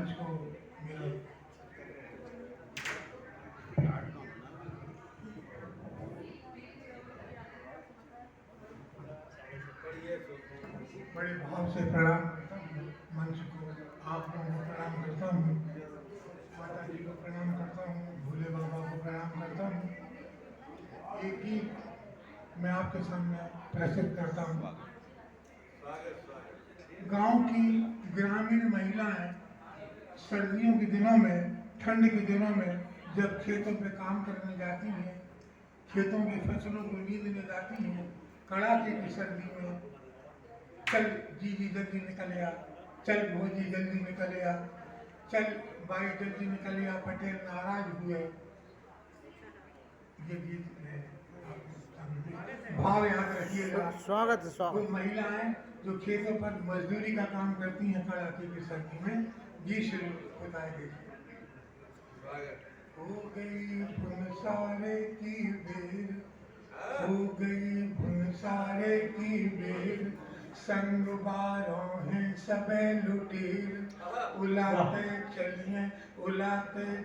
मंच को मेरा बड़े भाव से प्रणाम करता हूँ। मंच को आप लोगों को प्रणाम करता हूँ, माता जी को प्रणाम करता हूँ, भोले बाबा को प्रणाम करता हूँ। एक गीत मैं आपके सामने प्रस्तुत करता हूँ। गांव की ग्रामीण महिलाएं सर्दियों के दिनों में, ठंड के दिनों में जब खेतों पे काम करने जाती हैं, खेतों की फसलों को नींदने जाती हैं, कड़ाके की सर्दी में, चल जीजी जल्दी निकल आ, चल भोजी जल्दी निकल आ, चल भाई जल्दी निकल आ, पटेल नाराज हुए। ये गीत है, भाव याद रखिएगा। स्वागत है, वो स्वागत। महिलाएं जो खेतों पर मजदूरी का काम करती हैं कड़ाके की सर्दी में, जी शुरू होता है। देखिए, हो गई भुन सारे की बेर, हो गई भुन सारे की बेर, संग बारों हैं सबे लुटेर, उलाते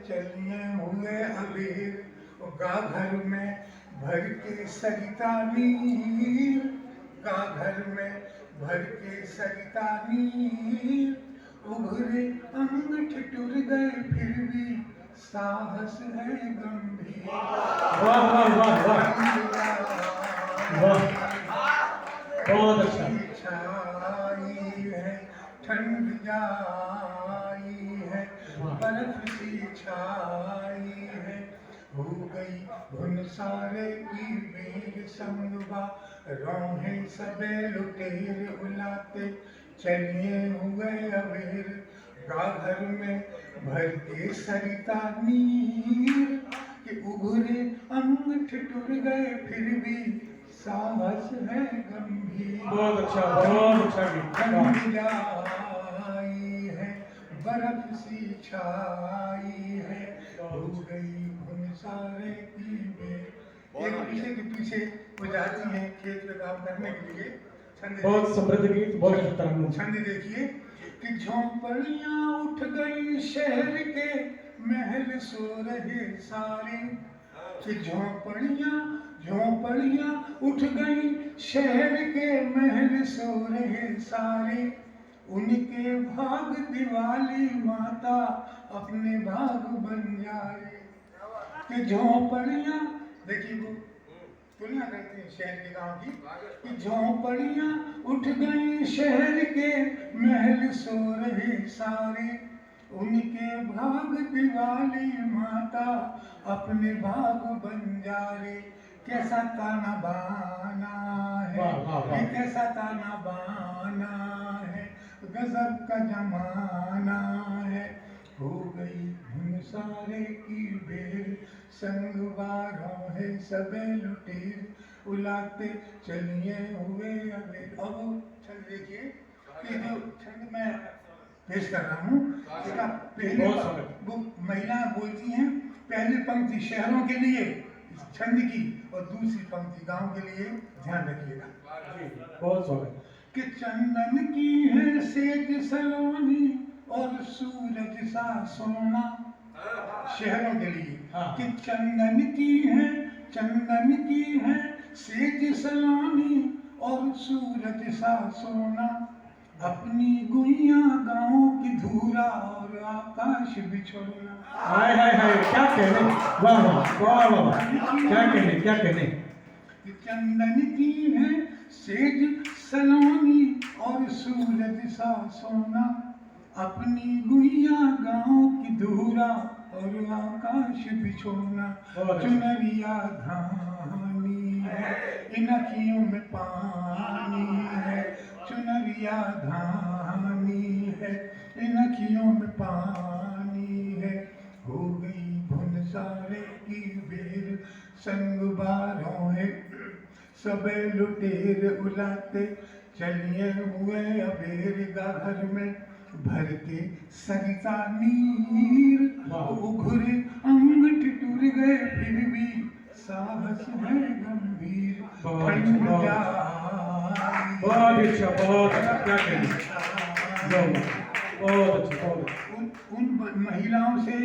चलिए हुए अबीर, गा घर में भर के सरिता नीर, गा घर में भर के सरिता नीर, उभरे अंग ठिठुर गए फिर भी साहस है गंभीर। वाह वाह वाह वाह, बहुत अच्छा। छाई है, ठंड जाई है, बर्फ सी छाई है, हो गई भुन सारे की बेर, संगवा रोहे सबे लुटेर, उलाते चलिए हुए अबीर, गा घर में भर के सरिता नीर, कि उभरे अंग ठिठुर गए फिर भी साहस है गंभीर। बहुत अच्छा, बहुत अच्छा गीत। ठंड जाई है, बर्फ सी छाई है, हो गई भुन सारे की बेर। एक पीछे के पीछे वो जाती हैं खेत में काम करने के लिए। बहुत समृद्ध गीत, बहुत अच्छा तरंग। छंद देखिए कि झोंपड़ियां उठ गई शहर के, महल सो रहे सारे, कि झोंपड़ियां उठ गई शहर के, महल सो रहे सारे, उनके भाग दिवाली माता अपने भाग बन जाए। कि झोंपड़ियां, देखिए वो तुलना करते हैं शहर के गांव की, कि झोंपड़ियां उठ गई शहर के, महल सो रहे सारे, उनके भाग दिवाली माता अपने भाग बंजारे। कैसा ताना बाना है, ये कैसा ताना बाना है, गजब का जमाना है, हो गई भुन सारे की बेर, संग बारों है सबे लुटेर, उलाते चलिए हुए अबीर। अब छंद देखिए, ये जो छंद मैं पेश कर रहा हूँ, इसका पहले वो महिलाएं बोलती हैं, पहली पंक्ति शहरों के लिए छंद की और दूसरी पंक्ति गांव के लिए, ध्यान रखिएगा। बहुत स्वागत। कि चंदन की है सेज सलोनी और सूरज सा सोना, शहरों के लिए। कि चंदन की है सेज सलोनी और सूरज सा सोना, अपनी गुइया गाँव की धूरा और आकाश बिछोना। हाय हाय हाय, क्या कहने, वाह वाह वाह वाह, क्या कहने। कि चंदन की है सेज सलोनी और सूरज सा सोना, अपनी गुइया गाँव की धूरा और आकाश बिछोना, चुनरिया धानी है, इन अखियों में पानी है, चुनरिया धानी है, इन अखियों में पानी है, हो गई भुन सारे की बेर, संग बारों है सबे लुटेर, उलाते चलिए हुए अबीर, गा घर में भर के सरिता नीर, उघरे अंग ठिठुर गए फिर भी साहस है गंभीर। ठंड जाई, बहुत अच्छा, बहुत अच्छा, क्या कहने, बहुत अच्छा, बहुत। महिलाओं से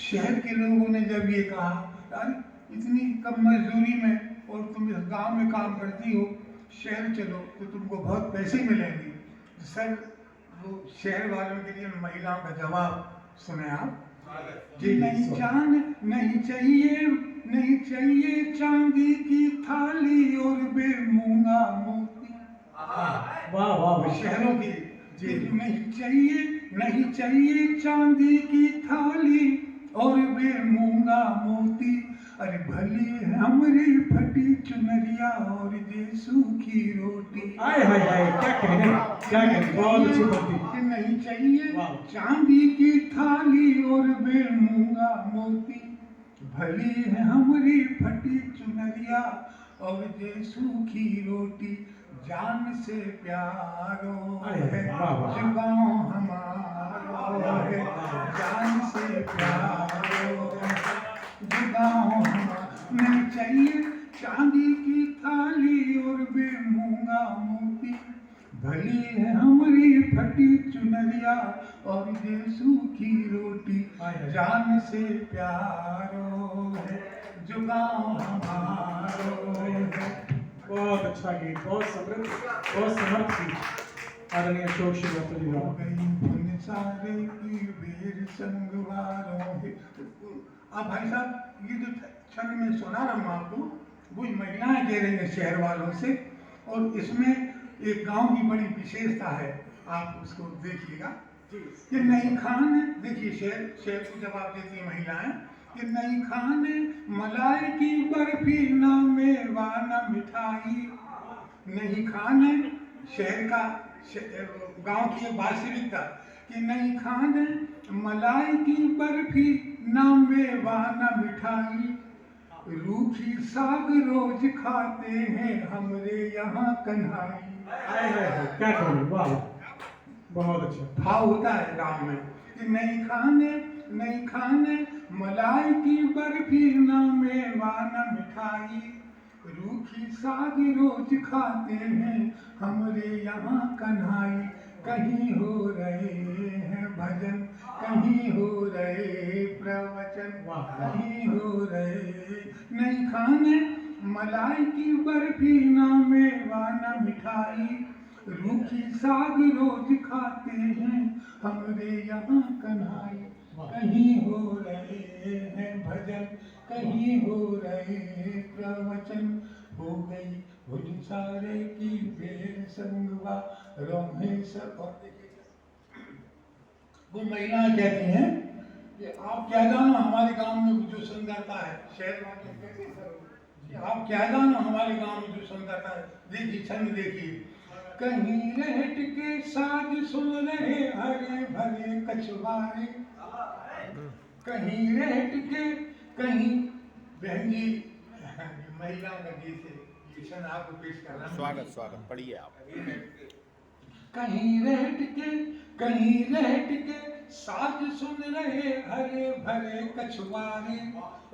शहर के लोगों ने जब ये कहा, अरे इतनी कम मजदूरी में और तुम इस गांव में काम करती हो, शहर चलो तो तुमको बहुत पैसे मिलेंगे। तो सर वो शहर वालों के लिए महिलाओं का जवाब सुने आप कि नहीं चांद नहीं चाहिए, नहीं चाहिए चांदी की थाली और बेमूंगा मोती। वाह वाह वाह। शहरों की जी नहीं चाहिए, नहीं चाहिए चांदी की थाली और बेमूंगा मोती। अरे भली है हमारी फटी चुनरिया और ये सूखी रोटी। हाय हाय हाय, क्या कहने, क्या कहने, बहुत अच्छी बात कि नहीं चाहिए वाह। चांदी की थाली और बेमूंगा मोती। भली है हमारी फटी चुनरिया और ये सूखी रोटी। जान से प्यारो है जुगाओ हमारो है, जान से प्यारो है जुगाओ हमारो। नहीं चाहिए चांदी की थाली और बेमूंगा मोती। भली है हमारी फटी चुनरिया और ये सूखी रोटी। जान से प्यारो है जुगाओ हमारो है। बहुत अच्छा गीत, बहुत समृद्ध, बहुत समर्थ गीत। आदरणीय अशोक श्रीवास्तव जी हो द्वारा। गई धुन सारे की वीर संगवारों है। अब भाई साहब ये जो छंद में सुना रहा हूँ आपको, वही महिलाएं कह रही हैं शहर वालों से, और इसमें एक गांव की बड़ी विशेषता है, आप उसको देखिएगा कि नई खान, देखिए शेर को जवाब देती है महिलाएं कि नई खान मलाई की बर्फी न मेवा न मिठाई। नई खान शहर का गांव की एक वास्तविकता कि नई खान मलाई की बर्फी न मेवा न मिठाई। रूखी साग रोज खाते हैं हमरे यहाँ कन्हाई। हाय हाय हाय, क्या कहने, वाह बहुत अच्छा। भाव होता है गांव में कि नई खाने मलाई की बर्फी न मेवा न मिठाई। रूखी साग रोज खाते हैं हमरे यहाँ कन्हाई। कहीं हो रहे हैं भजन, कहीं हो रहे प्रवचन, कहीं हो रहे। नई खाने मलाई की बर्फी न मेवा न मिठाई। रूखी साग रोज खाते हैं हमरे यहाँ कन्हाई। कहीं हो रहे हैं भजन, कहीं हो रहे प्रवचन। हो गई भुज सारे की बेर संगवा रोहे सब। और देखिए वो महिलाएं कहती हैं कि आप क्या जानो हमारे गांव में जो सुंदरता है। शहर वाले कहते हैं आप क्या जानो हमारे गांव में जो सुंदरता है। देखिए छंद देखिए, कहीं रहट के साज सुन रहे हरे भरे कछुआरे। कहीं रहट के, कहीं बहन जी महिलाओं का गीत है, ये छंद आपको पेश कर रहा हूं। स्वागत स्वागत, पढ़िए आप। कहीं रहट के, कहीं रहट के साज सुन रहे हरे भरे कछुआरे।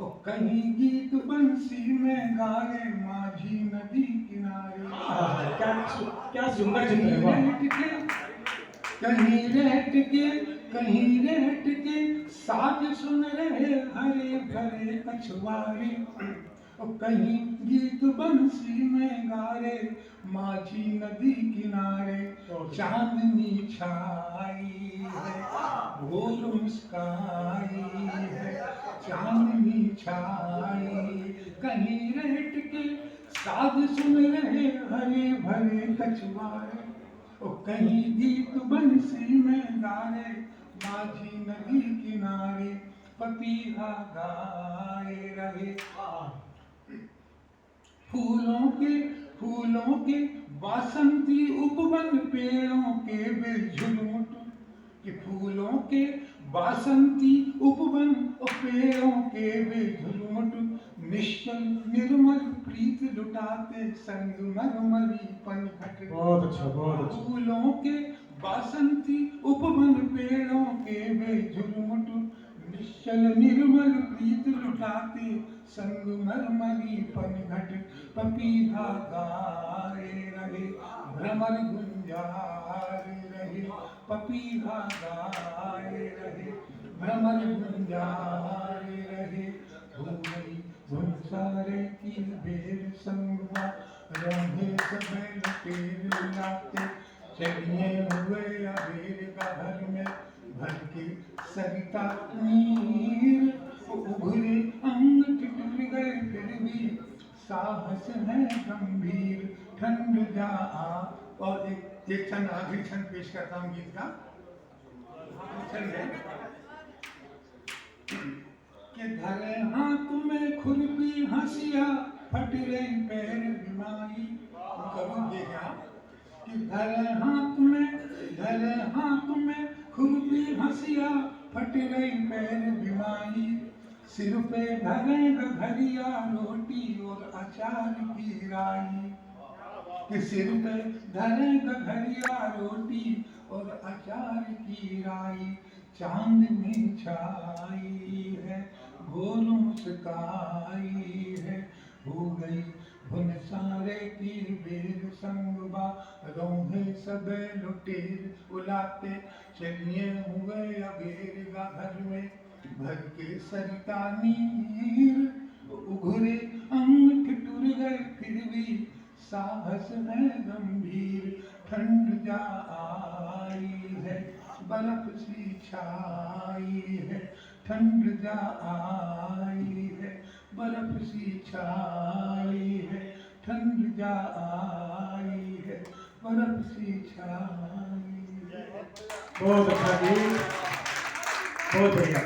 और कहीं गीत बंसी में गा रहे माझी नदी किनारे। क्या सुंदर चित्र है, वाह। कहीं रहट के, कहीं रहट के साज सुन रहे हरे भरे कछुआरे। और कहीं गीत बंसी में गा रहे माझी नदी किनारे। चांदनी छाई है भोर मुस्काई है, चांदनी छाई। कहीं रहट के साज सुन रहे हरे भरे कछुआरे। और कहीं गीत बंसी में गा रहे माझी नदी किनारे। पपीहा गाए रहे फूलों के वासंती उपवन पेड़ों के बेझुलूट। कि फूलों के वासंती उपवन और पेड़ों के बेझुलूट। निश्चल निर्मल प्रीत लुटाते संग मरमरी पनघट। बहुत अच्छा, बहुत अच्छा। फूलों के वासंती उपवन पेड़ों के बेझुलूट। निश्चल निर्मल प्रीत लुटाते संग मरमरी पनघट। पपीहा गाए रहे भ्रमर गुंजारे रहे। पपीहा गाए रहे भ्रमर गुंजारे रहे, हो गई धुन सारे की बेर संगवा, रंगे सबे लुटेर लाते, चलिए हुए अबेर का घर में, भर के सरिता नीर, उघरे अंग ठिठुर गए फिर भी, साहस है गंभीर, ठंड जा आ। और एक छंद आखिरी छंद पेश करता हूँ गीत का। छंद है कि धरे हाथ में खुरपी हंसिया, फट रही पैर बीमारी। कभी देखा कि धरे हाथ में खुरपी हंसिया, फट रही पैर बीमारी, सिर पे धरे घरिया रोटी और अचार की राई, कि सिर पे धरे घरिया रोटी और अचार की राई, चांदनी छाई है भोर मुस्काई है, हो गई भुन सारे की बेर संगवा, रोहे सबे लुटेर उलाते, चलिए हुए अबेर का घर में, भर के सरिता नीर, उघरे अंग ठिठुर गए फिर भी, साहस है गंभीर, ठंड जा आई है बर्फ सी छाई है, ठंड जा आई है बर्फ सी छाई है, ठंड जा आई है बर्फ सी छाई है। बहुत अच्छा जी, बहुत बढ़िया।